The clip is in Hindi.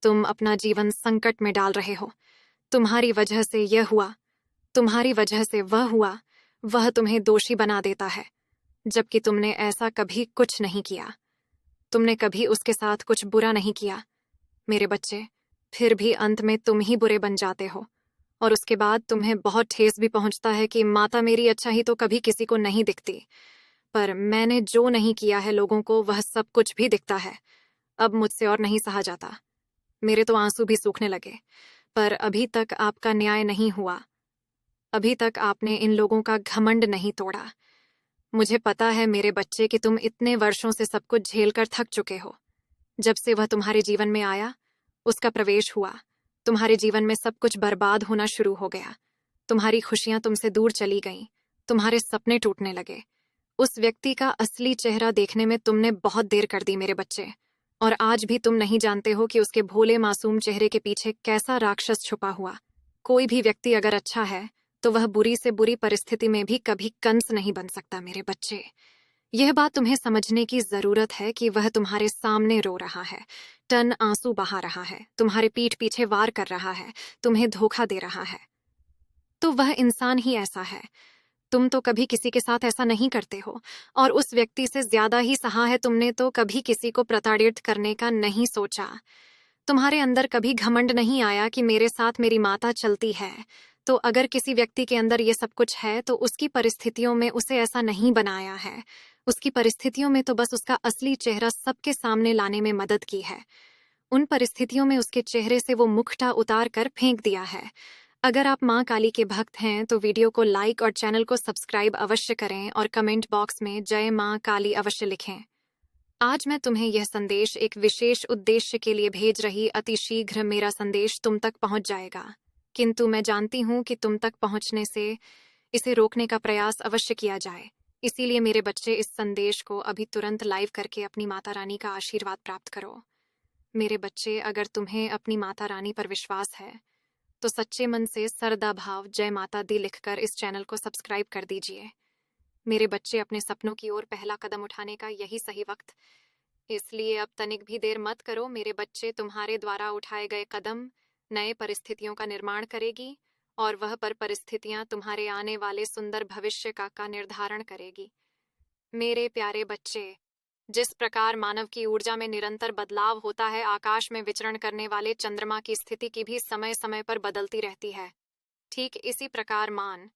तुम अपना जीवन संकट में डाल रहे हो। तुम्हारी वजह से यह हुआ, तुम्हारी वजह से वह हुआ। वह तुम्हें दोषी बना देता है, जबकि तुमने ऐसा कभी कुछ नहीं किया। तुमने कभी उसके साथ कुछ बुरा नहीं किया मेरे बच्चे। फिर भी अंत में तुम ही बुरे बन जाते हो, और उसके बाद तुम्हें बहुत ठेस भी पहुंचता है कि माता मेरी अच्छा ही तो कभी किसी को नहीं दिखती, पर मैंने जो नहीं किया है लोगों को वह सब कुछ भी दिखता है। अब मुझसे और नहीं सहा जाता। मेरे तो आंसू भी सूखने लगे। पर अभी तक आपका न्याय नहीं हुआ। अभी तक आपने इन लोगों का घमंड नहीं तोड़ा। मुझे पता है मेरे बच्चे कि तुम इतने वर्षों से सब कुछ झेलकर थक चुके हो। जब से वह तुम्हारे जीवन में आया, उसका प्रवेश हुआ, तुम्हारे जीवन में सब कुछ बर्बाद होना शुरू हो गया। तुम्हारी खुशियां तुमसे दूर चली गईं, तुम्हारे सपने टूटने लगे। उस व्यक्ति का असली चेहरा देखने में तुमने बहुत देर कर दी मेरे बच्चे, और आज भी तुम नहीं जानते हो कि उसके भोले मासूम चेहरे के पीछे कैसा राक्षस छुपा हुआ। कोई भी व्यक्ति अगर अच्छा है तो वह बुरी से बुरी परिस्थिति में भी कभी कंस नहीं बन सकता मेरे बच्चे। यह बात तुम्हें समझने की जरूरत है कि वह तुम्हारे सामने रो रहा है, टन आंसू बहा रहा है, तुम्हारे पीठ पीछे वार कर रहा है, तुम्हें धोखा दे रहा है। तो वह इंसान ही ऐसा है। तुम तो कभी किसी के साथ ऐसा नहीं करते हो, और उस व्यक्ति से ज्यादा ही सहा है तुमने तो कभी किसी को प्रताड़ित करने का नहीं सोचा। तुम्हारे अंदर कभी घमंड नहीं आया कि मेरे साथ मेरी माता चलती है। तो अगर किसी व्यक्ति के अंदर ये सब कुछ है तो उसकी परिस्थितियों में उसे ऐसा नहीं बनाया है। उसकी परिस्थितियों में तो बस उसका असली चेहरा सबके सामने लाने में मदद की है। उन परिस्थितियों में उसके चेहरे से वो मुखटा उतार कर फेंक दिया है। अगर आप माँ काली के भक्त हैं तो वीडियो को लाइक और चैनल को सब्सक्राइब अवश्य करें, और कमेंट बॉक्स में जय माँ काली अवश्य लिखें। आज मैं तुम्हें यह संदेश एक विशेष उद्देश्य के लिए भेज रही। अति शीघ्र मेरा संदेश तुम तक पहुंच जाएगा, किंतु मैं जानती हूं कि तुम तक पहुंचने से इसे रोकने का प्रयास अवश्य किया जाए। इसीलिए मेरे बच्चे, इस संदेश को अभी तुरंत लाइव करके अपनी माता रानी का आशीर्वाद प्राप्त करो। मेरे बच्चे, अगर तुम्हें अपनी माता रानी पर विश्वास है तो सच्चे मन से सरदा भाव जय माता दी लिखकर इस चैनल को सब्सक्राइब कर दीजिए। मेरे बच्चे, अपने सपनों की ओर पहला कदम उठाने का यही सही वक्त, इसलिए अब तनिक भी देर मत करो मेरे बच्चे। तुम्हारे द्वारा उठाए गए कदम नए परिस्थितियों का निर्माण करेगी, और वह परिस्थितियां तुम्हारे आने वाले सुंदर भविष्य का निर्धारण करेगी। मेरे प्यारे बच्चे, जिस प्रकार मानव की ऊर्जा में निरंतर बदलाव होता है, आकाश में विचरण करने वाले चंद्रमा की स्थिति की भी समय समय पर बदलती रहती है। ठीक इसी प्रकार मान